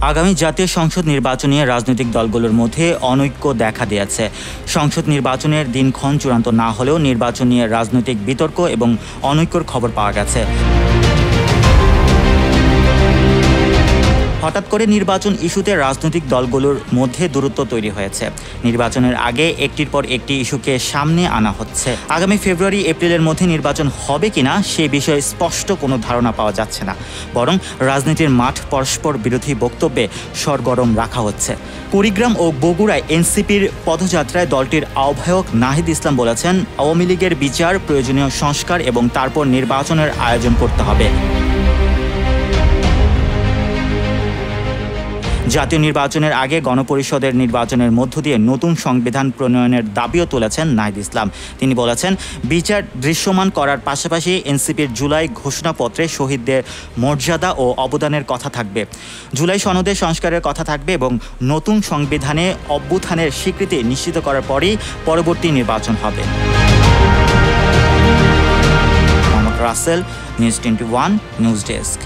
আগামী জাতীয় সংসদ নির্বাচন নিয়ে রাজনৈতিক দলগুলোর মধ্যে অনৈক্য দেখা দিয়েছে। সংসদ নির্বাচনের দিনক্ষণ চূড়ান্ত না হলেও নির্বাচন নিয়ে রাজনৈতিক বিতর্ক এবং অনৈক্যর খবর পাওয়া গেছে। হঠাৎ করে নির্বাচন ইস্যুতে রাজনৈতিক দলগুলোর মধ্যে দূরত্ব তৈরি হয়েছে। নির্বাচনের আগে একটির পর একটি ইস্যুকে সামনে আনা হচ্ছে। আগামী ফেব্রুয়ারি এপ্রিলের মধ্যে নির্বাচন হবে কিনা সে বিষয়ে স্পষ্ট কোনো ধারণা পাওয়া যাচ্ছে না, বরং রাজনীতির মাঠ পরস্পর বিরোধী বক্তব্যে সরগরম রাখা হচ্ছে। কুড়িগ্রাম ও বগুড়ায় এনসিপির পদযাত্রায় দলটির আহ্বায়ক নাহিদ ইসলাম বলেছেন, আওয়ামী লীগের বিচার, প্রয়োজনীয় সংস্কার এবং তারপর নির্বাচনের আয়োজন করতে হবে। জাতীয় নির্বাচনের আগে গণপরিষদের নির্বাচনের মধ্য দিয়ে নতুন সংবিধান প্রণয়নের দাবিও তুলেছেন নাহিদ ইসলাম। তিনি বলেছেন, বিচার দৃশ্যমান করার পাশাপাশি এনসিপির জুলাই ঘোষণাপত্রে শহীদদের মর্যাদা ও অবদানের কথা থাকবে, জুলাই সনদে সংস্কারের কথা থাকবে এবং নতুন সংবিধানে অভ্যুত্থানের স্বীকৃতি নিশ্চিত করার পরই পরবর্তী নির্বাচন হবে। Mohammad Rasel, news 21 news desk.